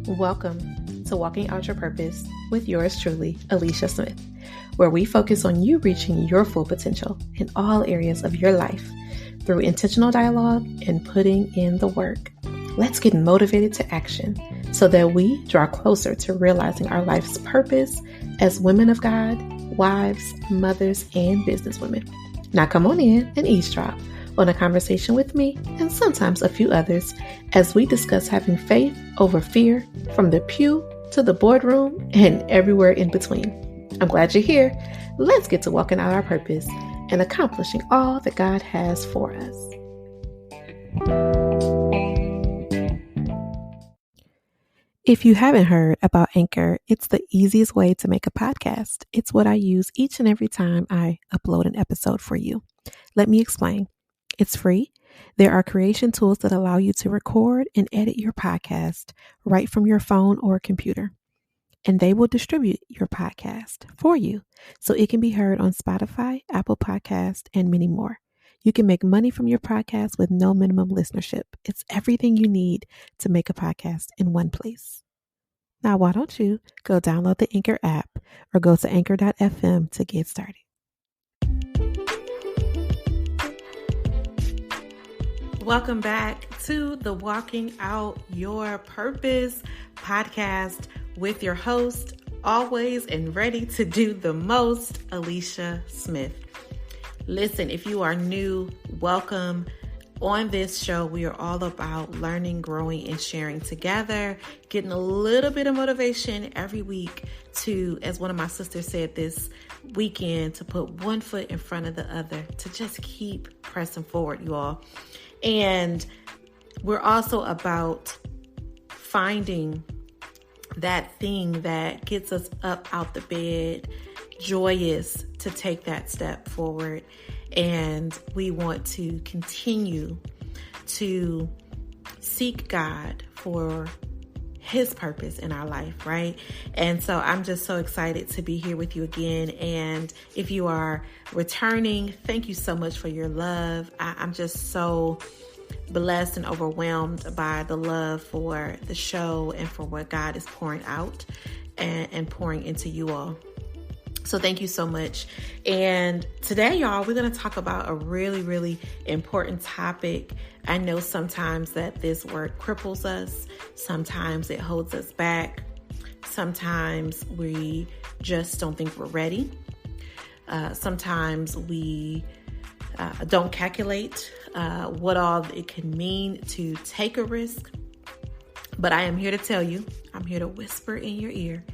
Welcome to Walking Out Your Purpose with yours truly, Alicia Smith, where we focus on you reaching your full potential in all areas of your life through intentional dialogue and putting in the work. Let's get motivated to action so that we draw closer to realizing our life's purpose as women of God, wives, mothers, and businesswomen. Now come on in and eavesdrop on a conversation with me and sometimes a few others as we discuss having faith over fear from the pew to the boardroom and everywhere in between. I'm glad you're here. Let's get to walking out our purpose and accomplishing all that God has for us. If you haven't heard about Anchor, it's the easiest way to make a podcast. It's what I use each and every time I upload an episode for you. Let me explain. It's free. There are creation tools that allow you to record and edit your podcast right from your phone or computer. And they will distribute your podcast for you so it can be heard on Spotify, Apple Podcast, and many more. You can make money from your podcast with no minimum listenership. It's everything you need to make a podcast in one place. Now, why don't you go download the Anchor app or go to anchor.fm to get started. Welcome back to the Walking Out Your Purpose podcast with your host, always and ready to do the most, Alicia Smith. Listen, if you are new, welcome. On this show, we are all about learning, growing, and sharing together, getting a little bit of motivation every week to, as one of my sisters said this weekend, to put one foot in front of the other, to just keep pressing forward, you all. And we're also about finding that thing that gets us up out the bed, joyous to take that step forward. And we want to continue to seek God for His purpose in our life, right? And so I'm just so excited to be here with you again. And if you are returning, thank you so much for your love. I'm just so blessed and overwhelmed by the love for the show and for what God is pouring out and pouring into you all. So thank you so much. And today, y'all, we're going to talk about a really, really important topic. I know sometimes that this word cripples us. Sometimes it holds us back. Sometimes we just don't think we're ready. Sometimes we don't calculate what all it can mean to take a risk. But I am here to tell you, I'm here to whisper in your ear,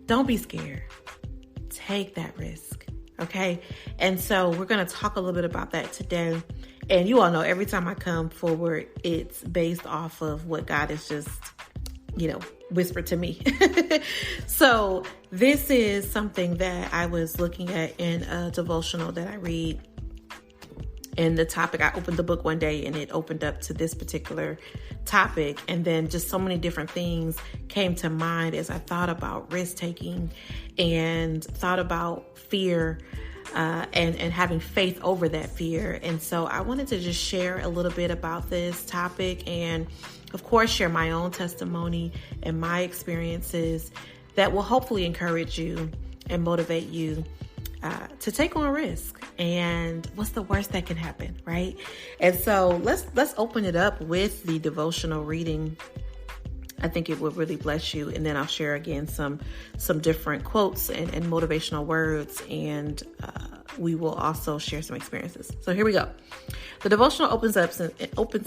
don't be scared. Take that risk, okay? And so we're going to talk a little bit about that today. And you all know every time I come forward, it's based off of what God has just, whispered to me. So this is something that I was looking at in a devotional that I read. And the topic, I opened the book one day and it opened up to this particular topic. And then just so many different things came to mind as I thought about risk taking and thought about fear and having faith over that fear. And so I wanted to just share a little bit about this topic and, of course, share my own testimony and my experiences that will hopefully encourage you and motivate you to take on risk. And what's the worst that can happen, right? And so let's open it up with the devotional reading. I think it will really bless you. And then I'll share again some different quotes and motivational words. And we will also share some experiences. So here we go. The devotional opens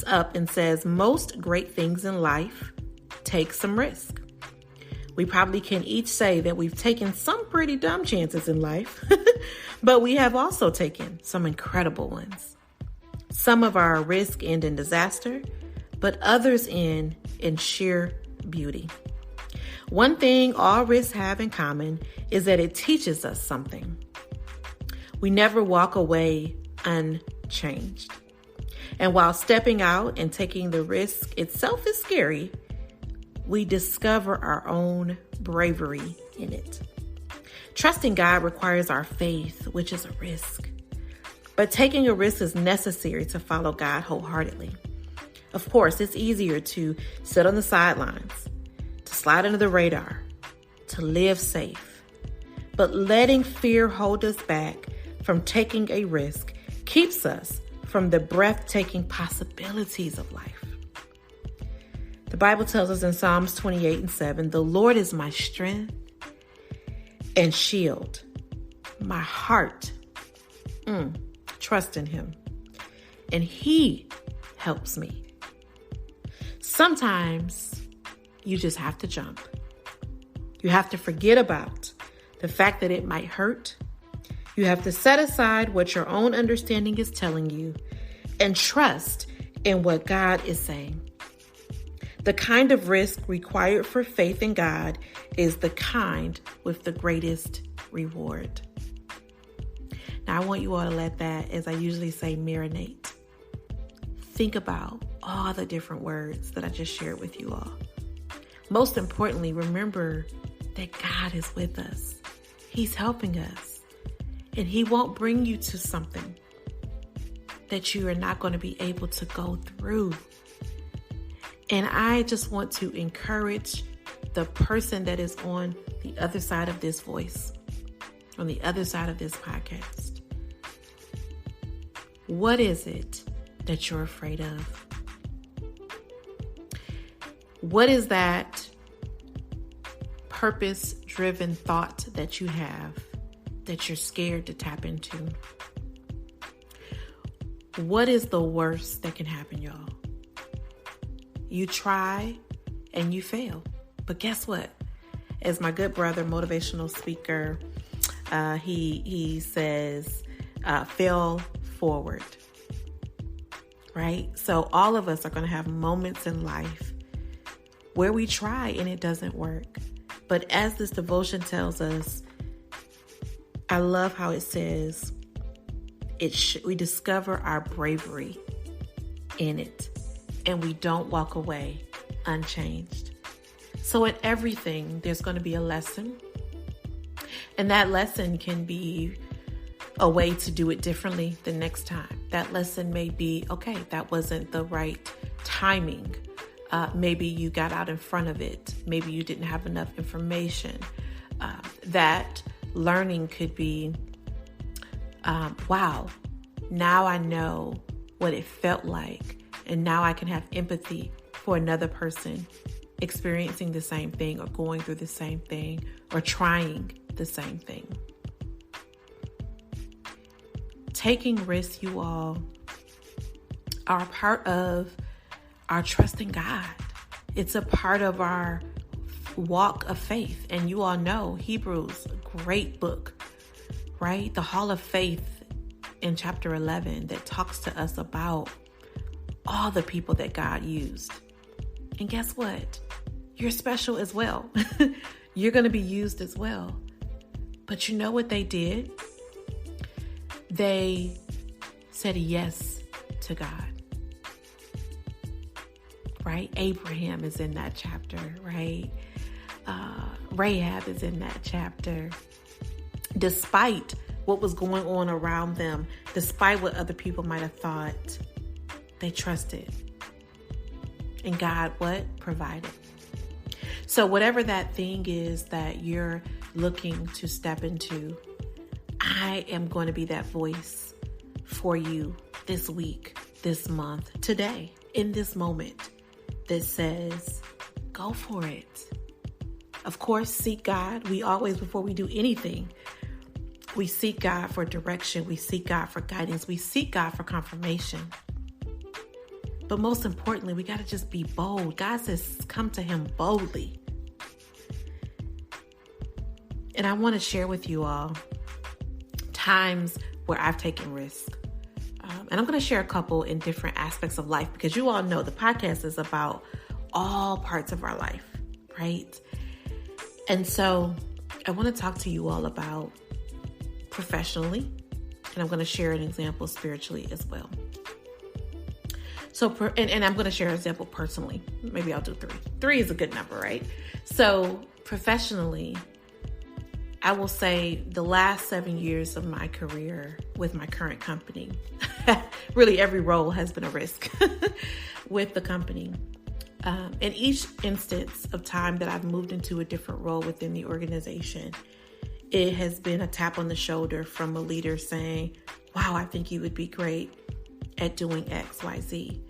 up and says, most great things in life take some risk. We probably can each say that we've taken some pretty dumb chances in life, but we have also taken some incredible ones. Some of our risk end in disaster, but others end in sheer beauty. One thing all risks have in common is that it teaches us something. We never walk away unchanged. And while stepping out and taking the risk itself is scary, we discover our own bravery in it. Trusting God requires our faith, which is a risk. But taking a risk is necessary to follow God wholeheartedly. Of course, it's easier to sit on the sidelines, to slide under the radar, to live safe. But letting fear hold us back from taking a risk keeps us from the breathtaking possibilities of life. The Bible tells us in Psalms 28:7, the Lord is my strength and shield. My heart, trust in him, and he helps me. Sometimes you just have to jump. You have to forget about the fact that it might hurt. You have to set aside what your own understanding is telling you and trust in what God is saying. The kind of risk required for faith in God is the kind with the greatest reward. Now, I want you all to let that, as I usually say, marinate. Think about all the different words that I just shared with you all. Most importantly, remember that God is with us. He's helping us. And he won't bring you to something that you are not going to be able to go through. And I just want to encourage the person that is on the other side of this voice, on the other side of this podcast. What is it that you're afraid of? What is that purpose-driven thought that you have that you're scared to tap into? What is the worst that can happen, y'all? You try and you fail. But guess what? As my good brother, motivational speaker, he says, fail forward. Right? So all of us are going to have moments in life where we try and it doesn't work. But as this devotion tells us, I love how it says, we discover our bravery in it, and we don't walk away unchanged. So in everything, there's going to be a lesson. And that lesson can be a way to do it differently the next time. That lesson may be, okay, that wasn't the right timing. Maybe you got out in front of it. Maybe you didn't have enough information. That learning could be, wow, now I know what it felt like. And now I can have empathy for another person experiencing the same thing or going through the same thing or trying the same thing. Taking risks, you all, are a part of our trust in God. It's a part of our walk of faith. And you all know Hebrews, a great book, right? The Hall of Faith in chapter 11 that talks to us about all the people that God used. And guess what? You're special as well. You're going to be used as well. But you know what they did? They said yes to God. Right? Abraham is in that chapter, right? Rahab is in that chapter. Despite what was going on around them, despite what other people might have thought, they trusted. And God, what? Provided. So whatever that thing is that you're looking to step into, I am going to be that voice for you this week, this month, today, in this moment that says, go for it. Of course, seek God. We always, before we do anything, we seek God for direction. We seek God for guidance. We seek God for confirmation. But most importantly, we got to just be bold. God says, come to him boldly. And I want to share with you all times where I've taken risks. And I'm going to share a couple in different aspects of life because you all know the podcast is about all parts of our life, right? And so I want to talk to you all about professionally, and I'm going to share an example spiritually as well. So, and I'm going to share an example personally. Maybe I'll do 3. 3 is a good number, right? So professionally, I will say the last 7 years of my career with my current company, really every role has been a risk with the company. In each instance of time that I've moved into a different role within the organization, it has been a tap on the shoulder from a leader saying, wow, I think you would be great at doing X, Y, Z.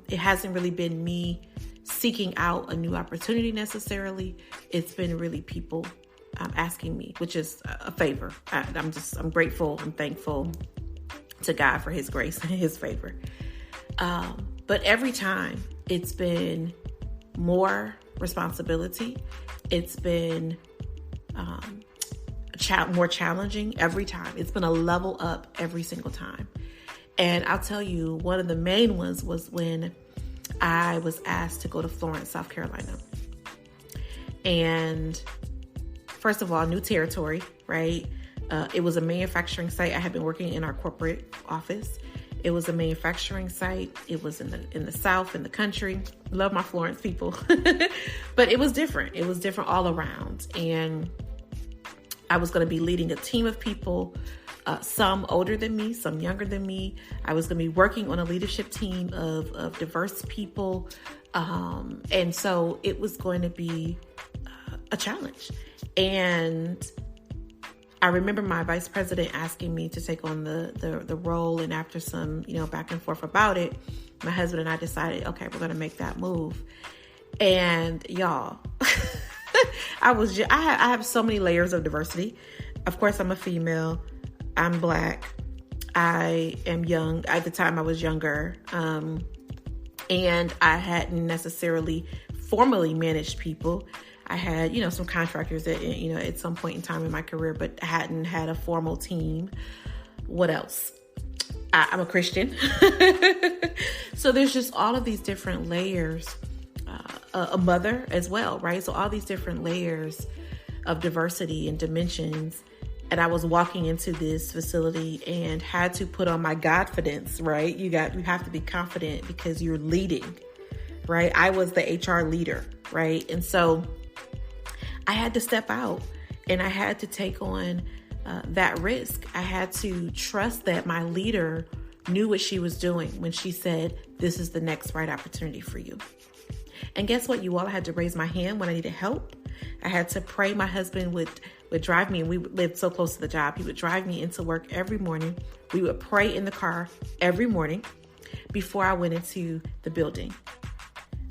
It hasn't really been me seeking out a new opportunity necessarily. It's been really people asking me, which is a favor. I'm grateful. I'm thankful to God for his grace and his favor. But every time it's been more responsibility. It's been more challenging every time. It's been a level up every single time. And I'll tell you, one of the main ones was when I was asked to go to Florence, South Carolina. And first of all, new territory, right? It was a manufacturing site. I had been working in our corporate office. It was a manufacturing site. It was in the South, in the country. Love my Florence people. But it was different. It was different all around. And I was going to be leading a team of people, some older than me, some younger than me. I was going to be working on a leadership team of diverse people. And so it was going to be a challenge. And I remember my vice president asking me to take on the role, and after some, back and forth about it, my husband and I decided, okay, we're going to make that move. And y'all, I have so many layers of diversity. Of course, I'm a female. I'm Black. I am young. At the time, I was younger. And I hadn't necessarily formally managed people. I had, some contractors that, at some point in time in my career, but hadn't had a formal team. What else? I'm a Christian. So there's just all of these different layers, a mother as well, right? So all these different layers of diversity and dimensions. And I was walking into this facility and had to put on my Godfidence, right? You have to be confident because you're leading, right? I was the HR leader, right? And so I had to step out and I had to take on that risk. I had to trust that my leader knew what she was doing when she said, this is the next right opportunity for you. And guess what, you all? I had to raise my hand when I needed help. I had to pray. My husband would drive me, and we lived so close to the job. He would drive me into work every morning. We would pray in the car every morning before I went into the building.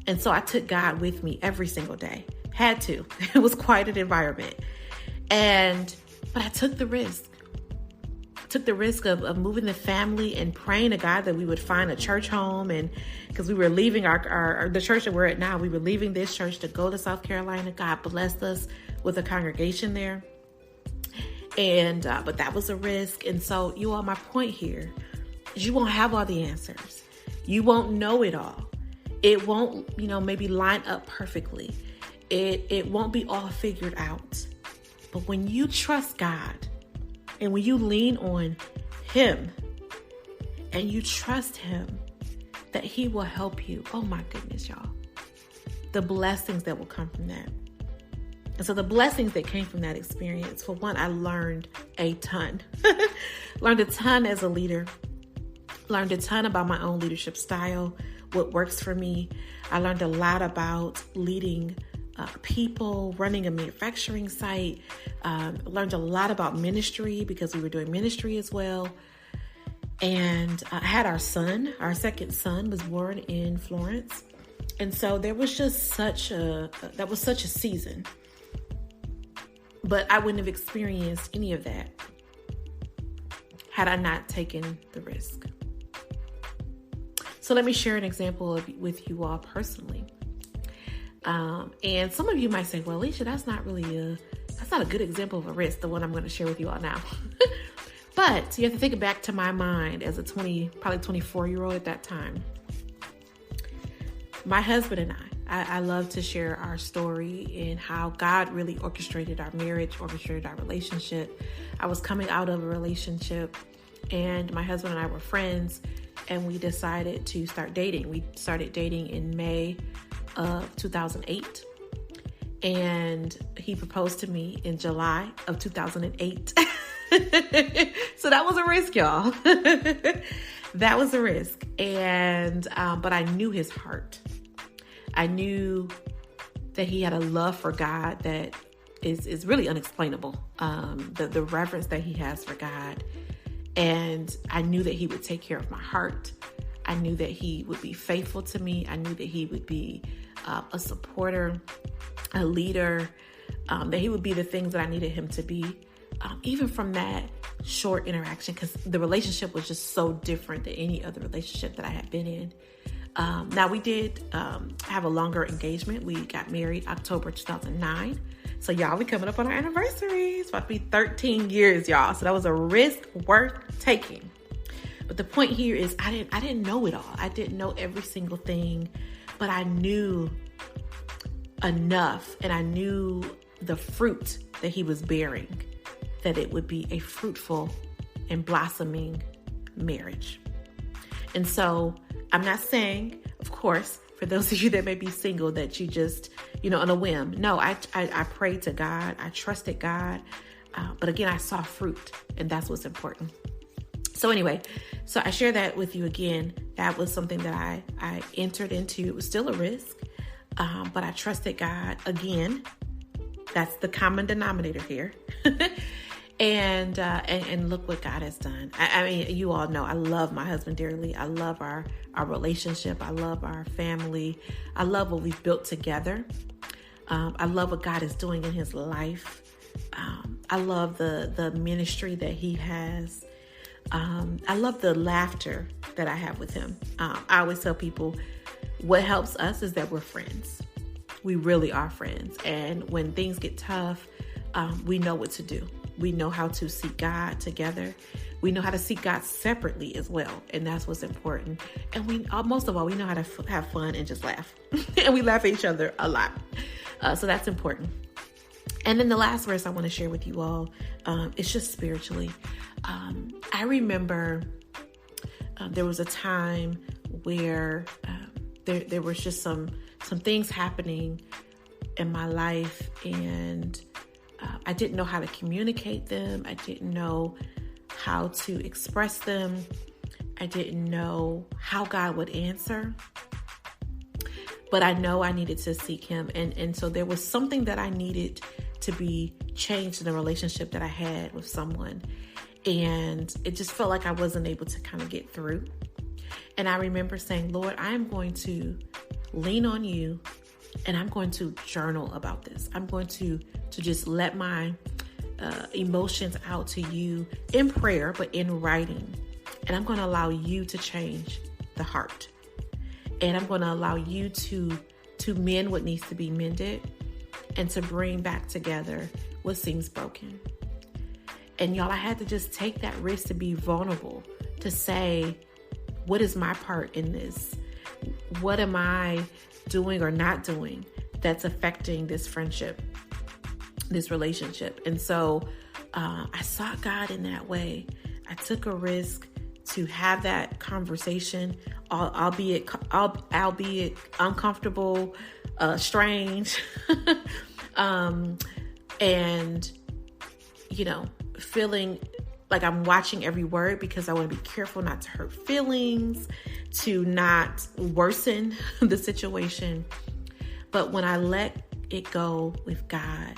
And so I took God with me every single day. Had to. It was quite an environment. But I took the risk. Took the risk of moving the family and praying to God that we would find a church home. And because we were leaving the church that we're at now, we were leaving this church to go to South Carolina. God blessed us with a congregation there. And, but that was a risk. And so you all, my point here is you won't have all the answers. You won't know it all. It won't, maybe line up perfectly. It won't be all figured out. But when you trust God and when you lean on Him and you trust Him that He will help you, oh my goodness, y'all, the blessings that will come from that. And so the blessings that came from that experience, for one, I learned a ton. Learned a ton as a leader. Learned a ton about my own leadership style, what works for me. I learned a lot about leading people, running a manufacturing site. Learned a lot about ministry because we were doing ministry as well. And I had our second son was born in Florence. And so there was just such a season. But I wouldn't have experienced any of that had I not taken the risk. So let me share an example with you all personally. And some of you might say, well, Alicia, that's not a good example of a risk, the one I'm going to share with you all now. But you have to think back to my mind as a probably 24-year-old at that time. My husband and I love to share our story and how God really orchestrated our marriage, orchestrated our relationship. I was coming out of a relationship and my husband and I were friends and we decided to start dating. We started dating in May of 2008 and he proposed to me in July of 2008. So that was a risk, y'all. That was a risk. And, but I knew his heart. I knew that he had a love for God that is really unexplainable. The reverence that he has for God. And I knew that he would take care of my heart. I knew that he would be faithful to me. I knew that he would be a supporter, a leader, that he would be the things that I needed him to be. Even from that short interaction, because the relationship was just so different than any other relationship that I had been in. Now, we did have a longer engagement. We got married October 2009. So y'all, we coming up on our anniversary. It's about to be 13 years, y'all. So that was a risk worth taking. But the point here is I didn't know it all. I didn't know every single thing, but I knew enough, and I knew the fruit that he was bearing, that it would be a fruitful and blossoming marriage. And so I'm not saying, of course, for those of you that may be single, that you just, on a whim. No, I prayed to God. I trusted God. But again, I saw fruit, and that's what's important. So anyway, so I share that with you again. That was something that I entered into. It was still a risk, but I trusted God. Again, that's the common denominator here. And look what God has done. I mean, you all know I love my husband dearly. I love our relationship. I love our family. I love what we've built together. I love what God is doing in his life. I love the ministry that he has. I love the laughter that I have with him. I always tell people what helps us is that we're friends. We really are friends. And when things get tough, we know what to do. We know how to seek God together. We know how to seek God separately as well. And that's what's important. And we, most of all, we know how to have fun and just laugh. And we laugh at each other a lot. So that's important. And then the last verse I want to share with you all, it's just spiritually. I remember there was a time where there was just some things happening in my life, and I didn't know how to communicate them. I didn't know how to express them. I didn't know how God would answer. But I know I needed to seek him. And so there was something that I needed to be changed in the relationship that I had with someone. And it just felt like I wasn't able to kind of get through. And I remember saying, Lord, I am going to lean on you, and I'm going to journal about this. I'm going to just let my emotions out to you in prayer, but in writing. And I'm going to allow you to change the heart. And I'm going to allow you to mend what needs to be mended, and to bring back together what seems broken. And y'all, I had to just take that risk to be vulnerable, to say, what is my part in this? What am I doing or not doing that's affecting this friendship, this relationship? And so I sought God in that way. I took a risk to have that conversation, albeit uncomfortable, strange, and feeling like I'm watching every word, because I want to be careful not to hurt feelings, to not worsen the situation. But when I let it go with God,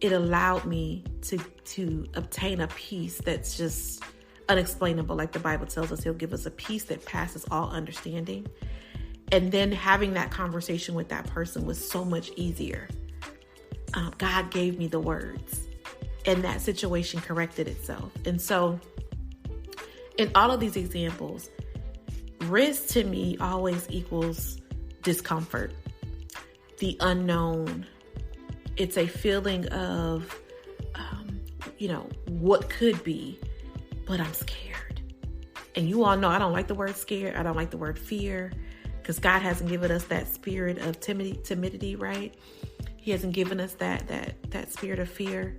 it allowed me to obtain a peace that's just unexplainable. Like the Bible tells us, he'll give us a peace that passes all understanding. And then having that conversation with that person was so much easier. God gave me the words, and that situation corrected itself. And so in all of these examples, risk to me always equals discomfort, the unknown. It's a feeling of, what could be, but I'm scared. And you all know I don't like the word scared. I don't like the word fear, because God hasn't given us that spirit of timidity, right? He hasn't given us that spirit of fear.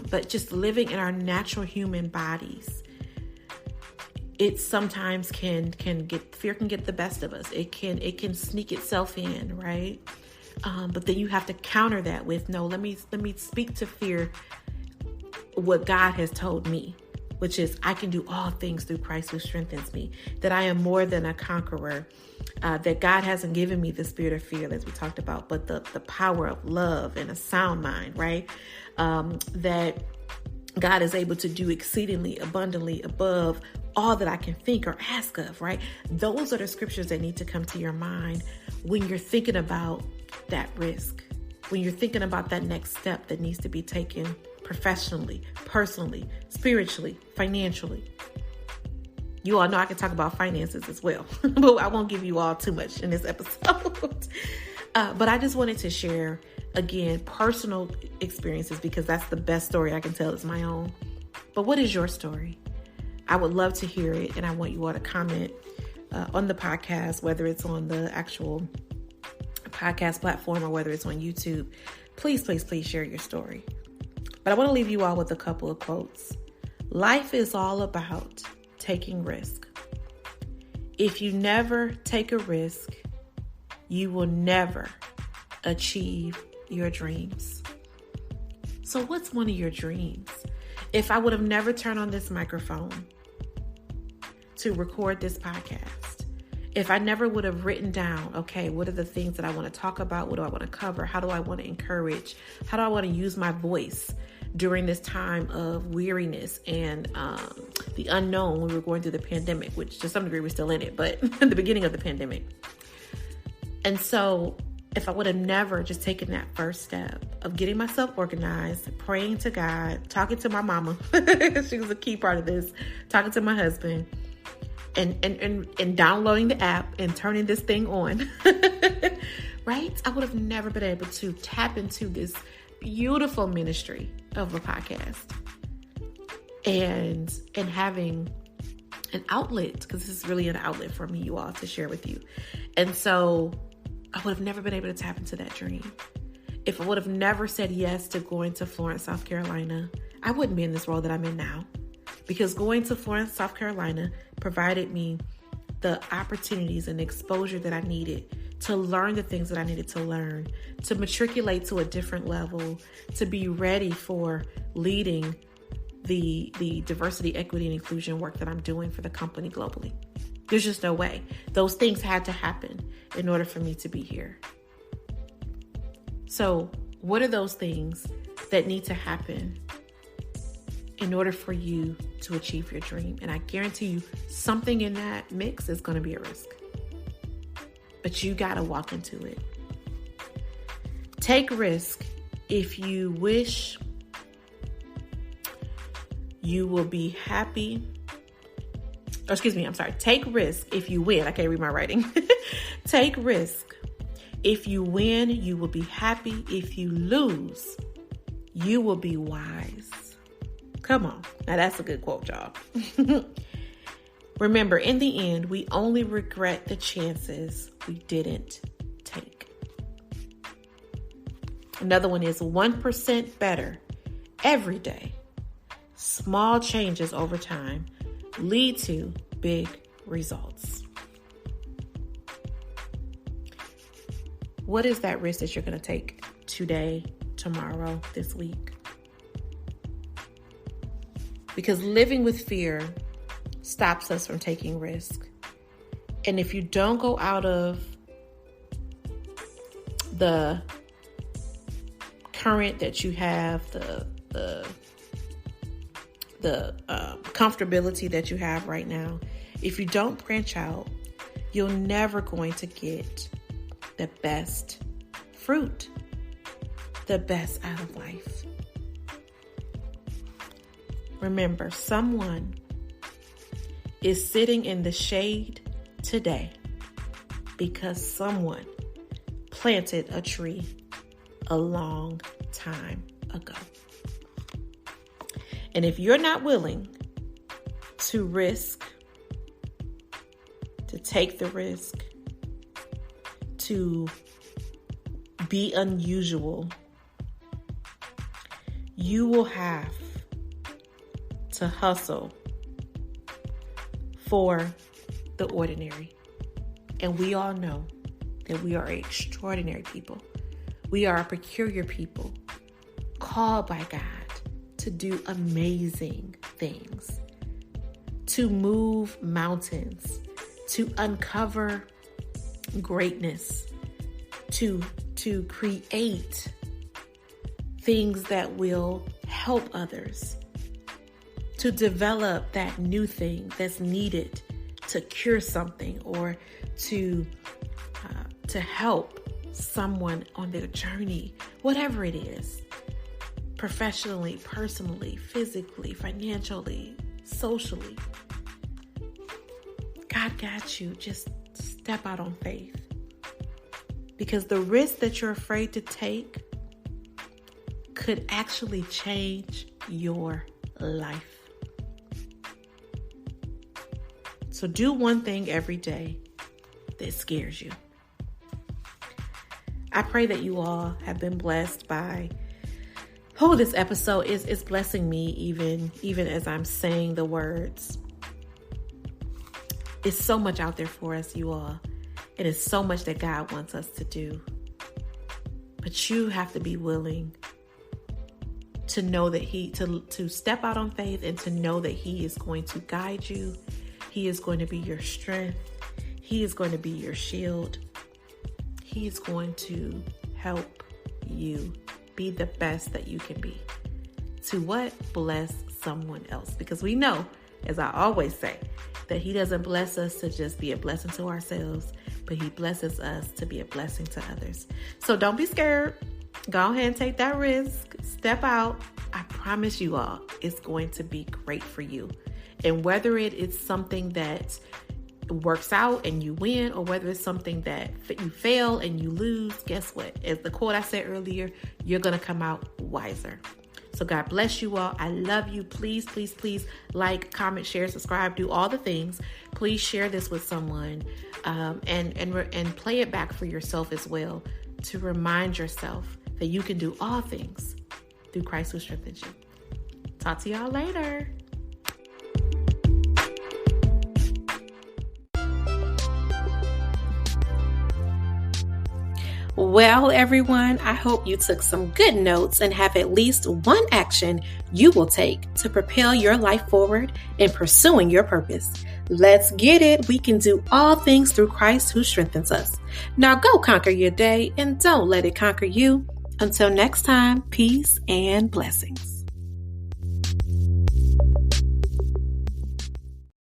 But just living in our natural human bodies, it sometimes fear can get the best of us. It can sneak itself in, right? But then you have to counter that with, no, let me speak to fear what God has told me which is I can do all things through Christ who strengthens me, that I am more than a conqueror, that God hasn't given me the spirit of fear, as we talked about, but the power of love and a sound mind, right? That God is able to do exceedingly abundantly above all that I can think or ask of, right? Those are the scriptures that need to come to your mind when you're thinking about that risk, when you're thinking about that next step that needs to be taken professionally, personally, spiritually, financially. You all know I can talk about finances as well, but I won't give you all too much in this episode. But I just wanted to share, again, personal experiences, because that's the best story I can tell is my own. But what is your story? I would love to hear it, and I want you all to comment on the podcast, whether it's on the actual podcast platform or whether it's on YouTube. Please, please, please share your story. But I want to leave you all with a couple of quotes. Life is all about taking risk. If you never take a risk, you will never achieve your dreams. So what's one of your dreams? If I would have never turned on this microphone to record this podcast, if I never would have written down, okay, what are the things that I want to talk about? What do I want to cover? How do I want to encourage? How do I want to use my voice during this time of weariness and the unknown when we were going through the pandemic, which to some degree we're still in it, but in the beginning of the pandemic. And so if I would have never just taken that first step of getting myself organized, praying to God, talking to my mama, she was a key part of this, talking to my husband, and downloading the app and turning this thing on, right? I would have never been able to tap into this beautiful ministry of a podcast and having an outlet, because this is really an outlet for me, you all, to share with you. And so I would have never been able to tap into that dream. If I would have never said yes to going to Florence, South Carolina, I wouldn't be in this role that I'm in now. Because going to Florence, South Carolina provided me the opportunities and exposure that I needed to learn the things that I needed to learn, to matriculate to a different level, to be ready for leading the diversity, equity, and inclusion work that I'm doing for the company globally. There's just no way. Those things had to happen in order for me to be here. So what are those things that need to happen in order for you to achieve your dream? And I guarantee you something in that mix is going to be a risk. But you got to walk into it. Take risk if you wish you will be happy. Take risk if you win. I can't read my writing. Take risk. If you win, you will be happy. If you lose, you will be wise. Come on. Now that's a good quote, y'all. Remember, in the end, we only regret the chances we didn't take. Another one is 1% better every day. Small changes over time lead to big results. What is that risk that you're going to take today, tomorrow, this week? Because living with fear stops us from taking risk. And if you don't go out of the current that you have, the comfortability that you have right now, if you don't branch out, you're never going to get the best fruit, the best out of life. Remember, someone is sitting in the shade today because someone planted a tree a long time ago. And if you're not willing to risk, to take the risk, to be unusual, you will have to hustle for the ordinary. And we all know that we are extraordinary people. We are a peculiar people called by God to do amazing things. to move mountains, to uncover greatness, to create things that will help others, to develop that new thing that's needed to cure something or to help someone on their journey, whatever it is, professionally, personally, physically, financially, socially. God got you. Just step out on faith, because the risk that you're afraid to take could actually change your life. So do one thing every day that scares you. I pray that you all have been blessed by this episode is blessing me even as I'm saying the words. It's so much out there for us, you all. It is so much that God wants us to do. But you have to be willing to know that to step out on faith and to know that He is going to guide you. He is going to be your strength. He is going to be your shield. He is going to help you be the best that you can be. To what? Bless someone else. Because we know, as I always say, that He doesn't bless us to just be a blessing to ourselves, but He blesses us to be a blessing to others. So don't be scared. Go ahead and take that risk. Step out. I promise you all, it's going to be great for you. And whether it is something that works out and you win, or whether it's something that you fail and you lose, guess what? As the quote I said earlier, you're going to come out wiser. So God bless you all. I love you. Please, please, please like, comment, share, subscribe, do all the things. Please share this with someone and play it back for yourself as well, to remind yourself that you can do all things through Christ who strengthens you. Talk to y'all later. Well, everyone, I hope you took some good notes and have at least one action you will take to propel your life forward in pursuing your purpose. Let's get it. We can do all things through Christ who strengthens us. Now go conquer your day and don't let it conquer you. Until next time, peace and blessings.